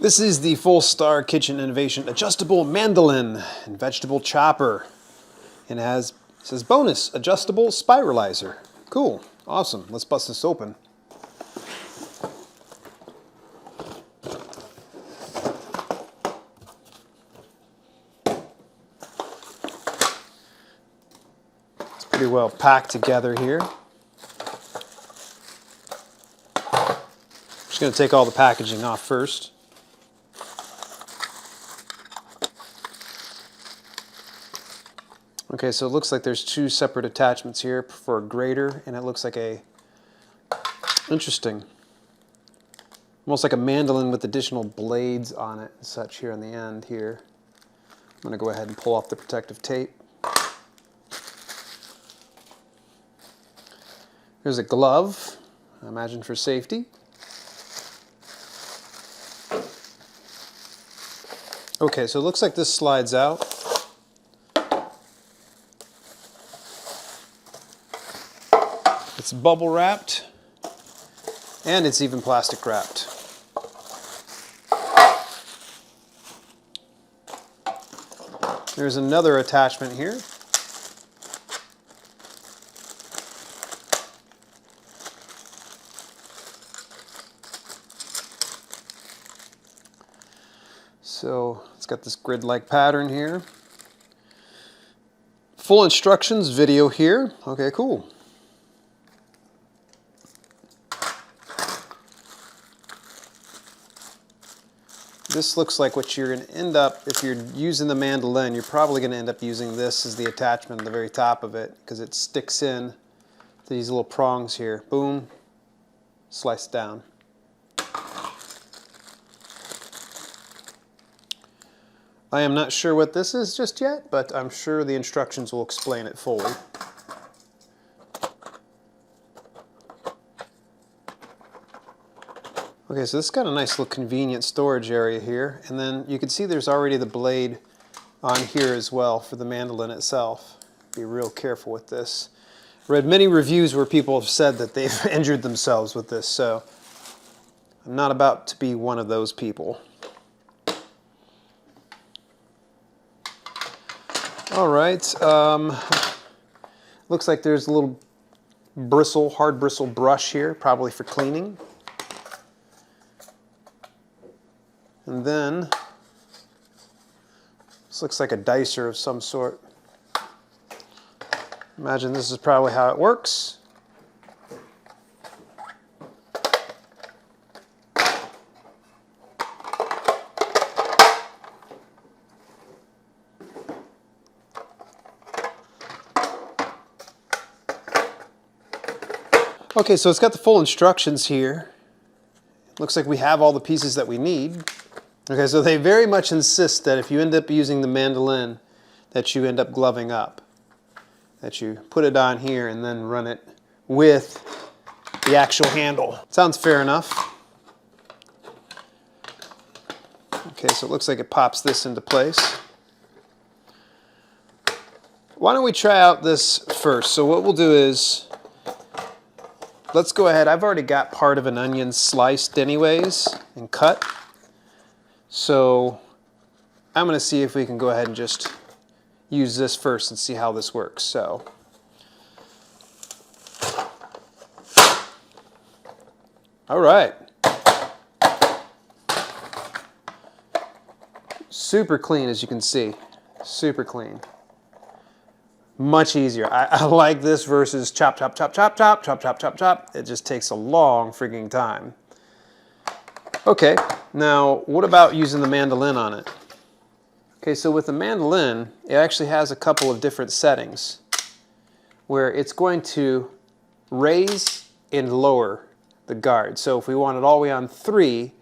This is the Fullstar Kitchen Innovation Adjustable Mandoline and Vegetable Chopper. And it says bonus adjustable spiralizer. Cool, awesome. Let's bust this open. It's pretty well packed together here. Just going to take all the packaging off first. Okay, so it looks like there's two separate attachments here for a grater, and it looks like interesting, almost like a mandolin with additional blades on it and such here on the end here. I'm going to go ahead and pull off the protective tape. There's a glove, I imagine for safety. Okay, so it looks like this slides out. It's bubble wrapped, and it's even plastic wrapped. There's another attachment here. So it's got this grid-like pattern here. Full instructions video here. Okay, cool. This looks like what you're going to end up, if you're using the mandolin, you're probably going to end up using this as the attachment at the very top of it, because it sticks in to these little prongs here. Boom, sliced down. I am not sure what this is just yet, but I'm sure the instructions will explain it fully. Okay, so this has got a nice little convenient storage area here, and then you can see there's already the blade on here as well for the mandolin itself. Be real careful with this. I read many reviews where people have said that they've injured themselves with this, so I'm not about to be one of those people. All right, looks like there's a little bristle, hard bristle brush here, probably for cleaning. And then, this looks like a dicer of some sort. Imagine this is probably how it works. Okay, so it's got the full instructions here. Looks like we have all the pieces that we need. Okay, so they very much insist that if you end up using the mandolin, that you end up gloving up. That you put it on here and then run it with the actual handle. Sounds fair enough. Okay, so it looks like it pops this into place. Why don't we try out this first? So what we'll do is, let's go ahead. I've already got part of an onion sliced anyways and cut. So I'm going to see if we can go ahead and just use this first and see how this works. So all right. Super clean, as you can see. Super clean. Much easier. I like this versus chop, chop, chop, chop, chop, chop, chop, chop, chop. It just takes a long freaking time. Okay, now what about using the mandolin on it? Okay, so with the mandolin, it actually has a couple of different settings where it's going to raise and lower the guard. So if we want it all the way on 3,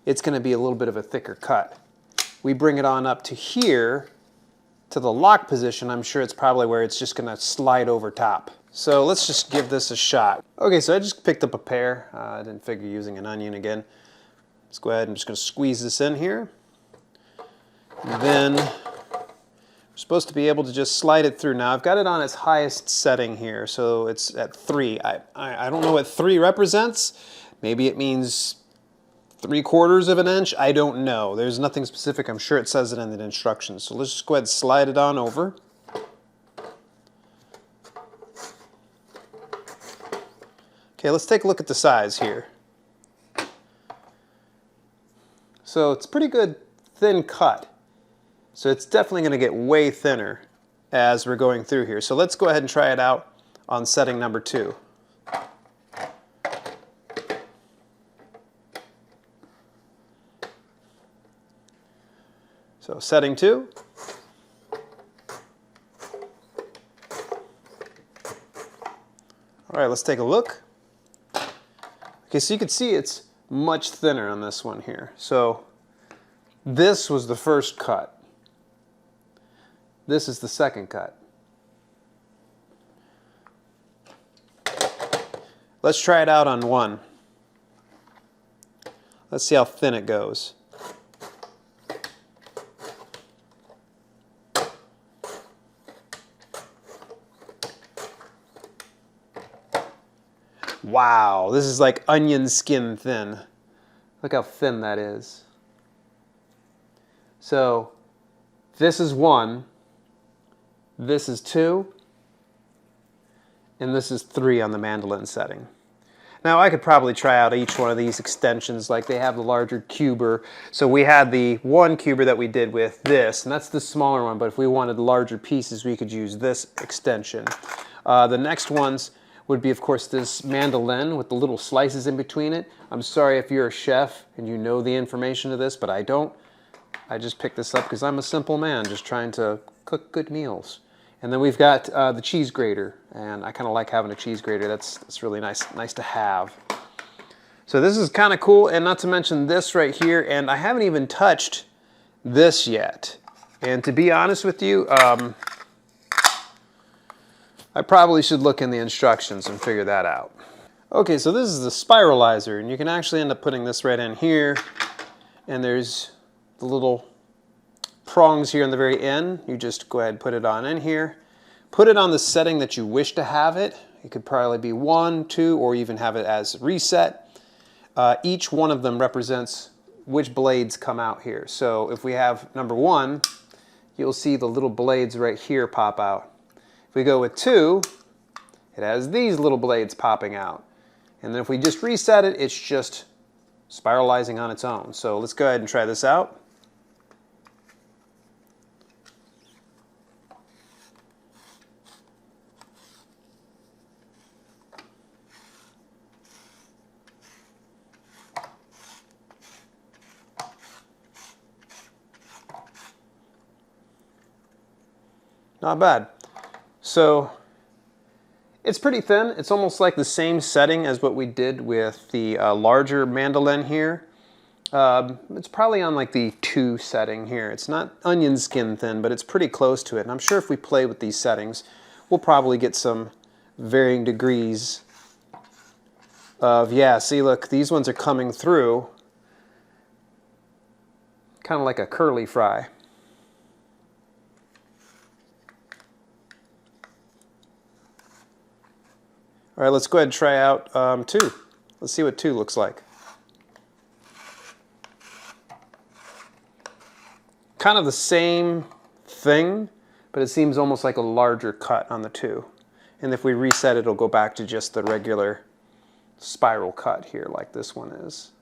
it's going to be a little bit of a thicker cut. We bring it on up to here, to the lock position. I'm sure it's probably where it's just going to slide over top. So let's just give this a shot. Okay, so I just picked up a pear. I didn't figure using an onion again. Let's go ahead and just going to squeeze this in here. And then we're supposed to be able to just slide it through. Now I've got it on its highest setting here, so it's at 3. I don't know what 3 represents. Maybe it means 3/4 of an inch. I don't know. There's nothing specific. I'm sure it says it in the instructions. So let's just go ahead and slide it on over. Okay, let's take a look at the size here. So it's pretty good thin cut. So it's definitely going to get way thinner as we're going through here. So let's go ahead and try it out on setting number 2. So setting 2. All right, let's take a look. Okay, so you can see it's much thinner on this one here. So this was the first cut. This is the second cut. Let's try it out on 1. Let's see how thin it goes. Wow, this is like onion skin thin. Look how thin that is. So this is 1, this is 2, and this is 3 on the Mandoline setting. Now I could probably try out each one of these extensions, like they have the larger cuber. So we had the 1 cuber that we did with this, and that's the smaller one, but if we wanted larger pieces, we could use this extension. The next ones would be, of course, this Mandoline with the little slices in between it. I'm sorry if you're a chef and you know the information of this, but I don't. I just picked this up because I'm a simple man just trying to cook good meals. And then we've got the cheese grater, and I kind of like having a cheese grater. That's really nice to have. So this is kind of cool, and not to mention this right here, and I haven't even touched this yet. And to be honest with you, I probably should look in the instructions and figure that out. Okay, so this is the Spiralizer, and you can actually end up putting this right in here, and there's the little prongs here on the very end. You just go ahead and put it on in here. Put it on the setting that you wish to have it. It could probably be 1, 2, or even have it as reset. Each one of them represents which blades come out here. So if we have number 1, you'll see the little blades right here pop out. If we go with 2, it has these little blades popping out. And then if we just reset it, it's just spiralizing on its own. So let's go ahead and try this out. Not bad. So it's pretty thin. It's almost like the same setting as what we did with the larger Mandoline here. It's probably on like the 2 setting here. It's not onion skin thin, but it's pretty close to it. And I'm sure if we play with these settings, we'll probably get some varying degrees of, yeah, see, look, these ones are coming through kind of like a curly fry. All right, let's go ahead and try out 2. Let's see what 2 looks like. Kind of the same thing, but it seems almost like a larger cut on the 2. And if we reset it, it'll go back to just the regular spiral cut here like this one is.